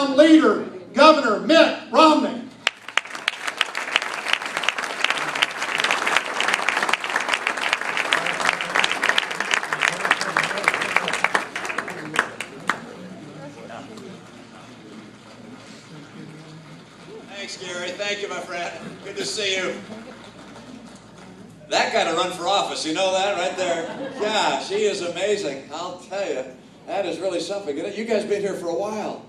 hometown leader, Governor Mitt Romney. Thanks, Gary. Thank you, my friend. Good to see you. That got to run for office. You know that right there? Yeah, she is amazing. I'll tell you, that is really something. You guys been here for a while.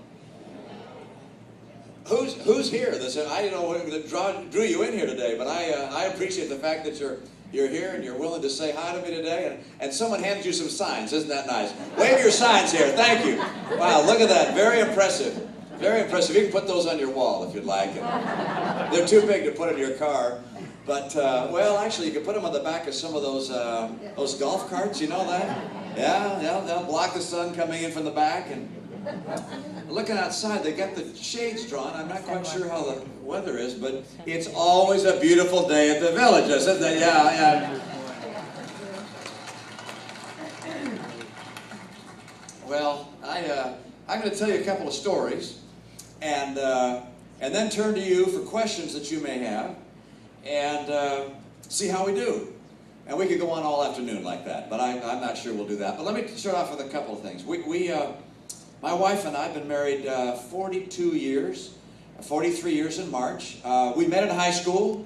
Who's here? I don't know what drew you in here today, but I appreciate the fact that you're here and you're willing to say hi to me today. And someone handed you some signs. Isn't that nice? Wave your signs here. Thank you. Wow, look at that. Very impressive. Very impressive. You can put those on your wall if you'd like. They're too big to put in your car. But, well, actually, you can put them on the back of some of those golf carts. You know that? Yeah, they'll block the sun coming in from the back. And looking outside, they got the shades drawn. I'm not quite sure how the weather is, but it's always a beautiful day at the village, isn't it? Yeah. Well, I'm going to tell you a couple of stories, and then turn to you for questions that you may have, and see how we do. And we could go on all afternoon like that, but I'm not sure we'll do that. But let me start off with a couple of things. My wife and I have been married 42 years, 43 years in March. We met in high school,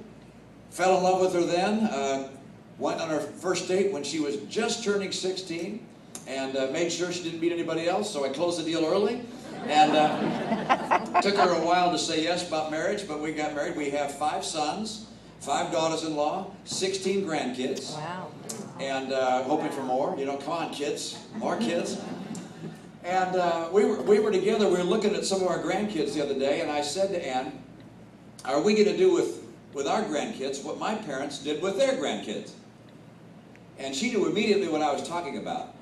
fell in love with her then, went on our first date when she was just turning 16, and made sure she didn't meet anybody else, so I closed the deal early. And took her a while to say yes about marriage, but we got married. We have 5 sons, 5 daughters-in-law, 16 grandkids. Wow. And hoping for more. You know, come on, kids. More kids. And we were together. We were looking at some of our grandkids the other day, and I said to Ann, are we going to do with our grandkids what my parents did with their grandkids? And she knew immediately what I was talking about.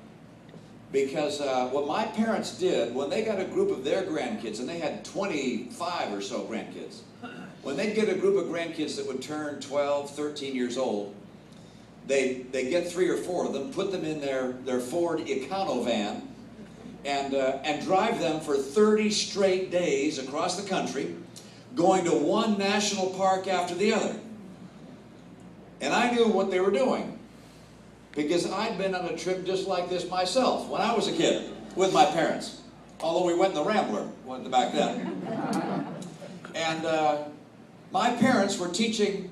Because what my parents did, when they got a group of their grandkids, and they had 25 or so grandkids, when they'd get a group of grandkids that would turn 12, 13 years old, they'd get 3 or 4 of them, put them in their Ford Econovan, and drive them for 30 straight days across the country, going to one national park after the other. And I knew what they were doing, because I'd been on a trip just like this myself when I was a kid with my parents, although we went in the Rambler back then. And my parents were teaching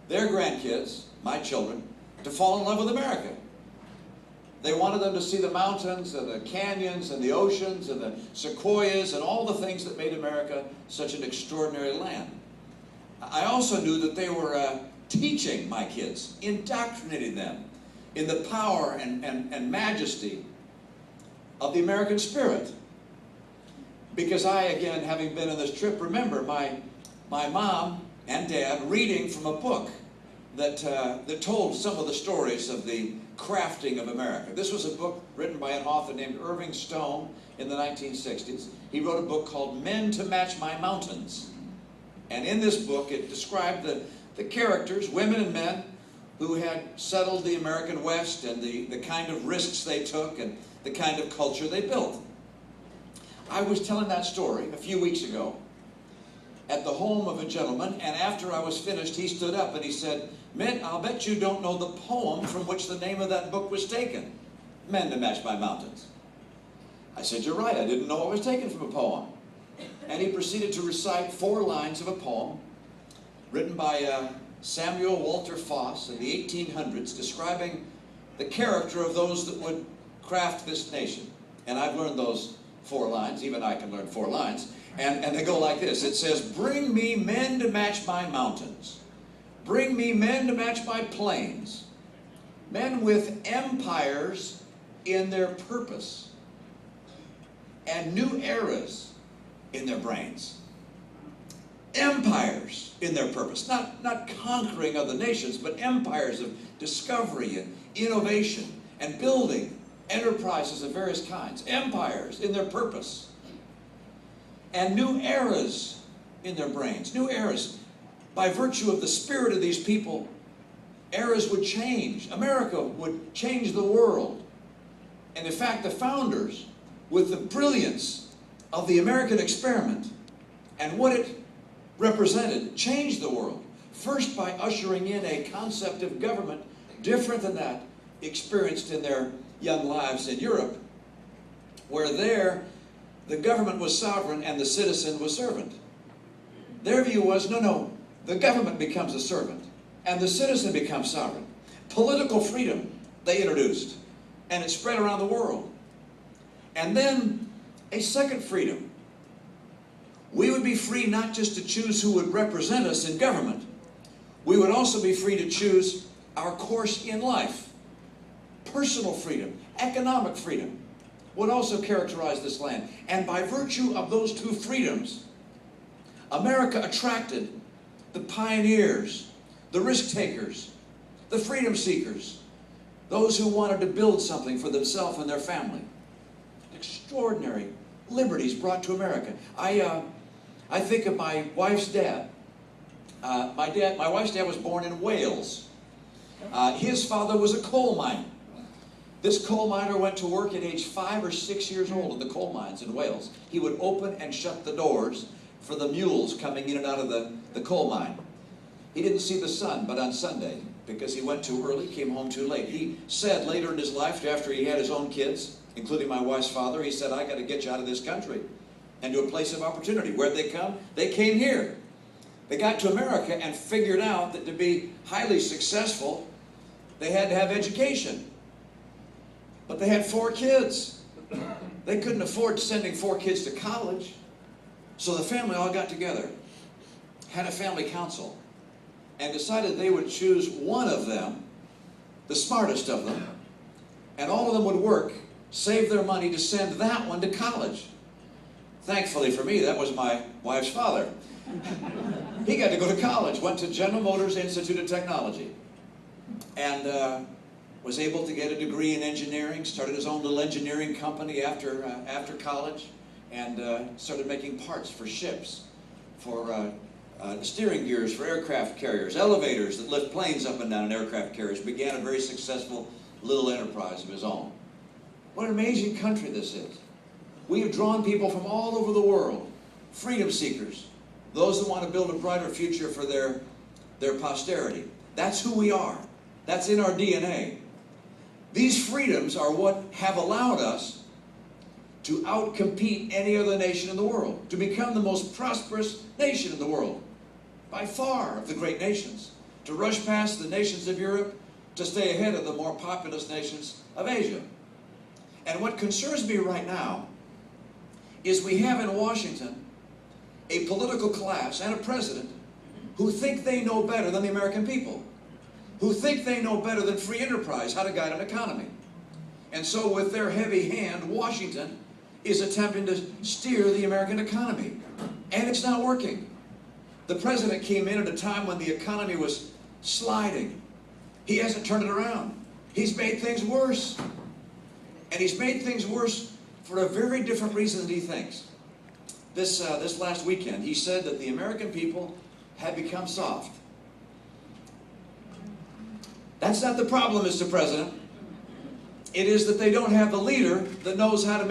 their grandkids, my children, to fall in love with America. They wanted them to see the mountains and the canyons and the oceans and the sequoias and all the things that made America such an extraordinary land. I also knew that they were teaching my kids, indoctrinating them in the power and majesty of the American spirit. Because I, again, having been on this trip, remember my mom and dad reading from a book that told some of the stories of the crafting of America. This was a book written by an author named Irving Stone in the 1960s. He wrote a book called Men to Match My Mountains. And in this book, it described the characters, women and men, who had settled the American West and the kind of risks they took and the kind of culture they built. I was telling that story a few weeks ago at the home of a gentleman, and after I was finished, he stood up and he said, Mitt, I'll bet you don't know the poem from which the name of that book was taken, Men to Match My Mountains. I said, you're right, I didn't know it was taken from a poem. And he proceeded to recite 4 lines of a poem written by Samuel Walter Foss in the 1800s, describing the character of those that would craft this nation. And I've learned those 4 lines, even I can learn 4 lines, and they go like this. It says, bring me men to match my mountains. Bring me men to match my plains. Men with empires in their purpose and new eras in their brains. Empires in their purpose, not conquering other nations, but empires of discovery and innovation and building enterprises of various kinds. Empires in their purpose and new eras in their brains. New eras. By virtue of the spirit of these people, eras would change. America would change the world. And in fact, the founders, with the brilliance of the American experiment and what it represented changed the world. First, by ushering in a concept of government different than that experienced in their young lives in Europe, where there the government was sovereign and the citizen was servant. Their view was, no, the government becomes a servant and the citizen becomes sovereign. Political freedom they introduced, and it spread around the world. And then a second freedom. We would be free not just to choose who would represent us in government, we would also be free to choose our course in life. Personal freedom, economic freedom would also characterize this land. And by virtue of those two freedoms, America attracted the pioneers, the risk takers, the freedom seekers, those who wanted to build something for themselves and their family. Extraordinary liberties brought to America. I think of my wife's dad. My wife's dad was born in Wales. His father was a coal miner. This coal miner went to work at age 5 or 6 years old in the coal mines in Wales. He would open and shut the doors for the mules coming in and out of the coal mine. He didn't see the sun but on Sunday because he went too early, came home too late. He said later in his life, after he had his own kids, including my wife's father, he said, I got to get you out of this country and to a place of opportunity. Where'd they come? They came here. They got to America and figured out that to be highly successful, they had to have education. But they had 4 kids. They couldn't afford sending 4 kids to college. So the family all got together, had a family council, and decided they would choose one of them, the smartest of them, and all of them would work, save their money to send that one to college. Thankfully for me, that was my wife's father. He got to go to college, went to General Motors Institute of Technology, and was able to get a degree in engineering, started his own little engineering company after college, and started making parts for ships, for steering gears for aircraft carriers, elevators that lift planes up and down in aircraft carriers. Began a very successful little enterprise of his own. What an amazing country this is. We have drawn people from all over the world, freedom seekers, those that want to build a brighter future for their posterity. That's who we are. That's in our DNA. These freedoms are what have allowed us to outcompete any other nation in the world, to become the most prosperous nation in the world, by far of the great nations, to rush past the nations of Europe, to stay ahead of the more populous nations of Asia. And what concerns me right now is we have in Washington a political class and a president who think they know better than the American people, who think they know better than free enterprise how to guide an economy. And so with their heavy hand, Washington is attempting to steer the American economy. And it's not working. The president came in at a time when the economy was sliding. He hasn't turned it around. He's made things worse. And he's made things worse for a very different reason than he thinks. This last weekend, he said that the American people had become soft. That's not the problem, Mr. President. It is that they don't have the leader that knows how to make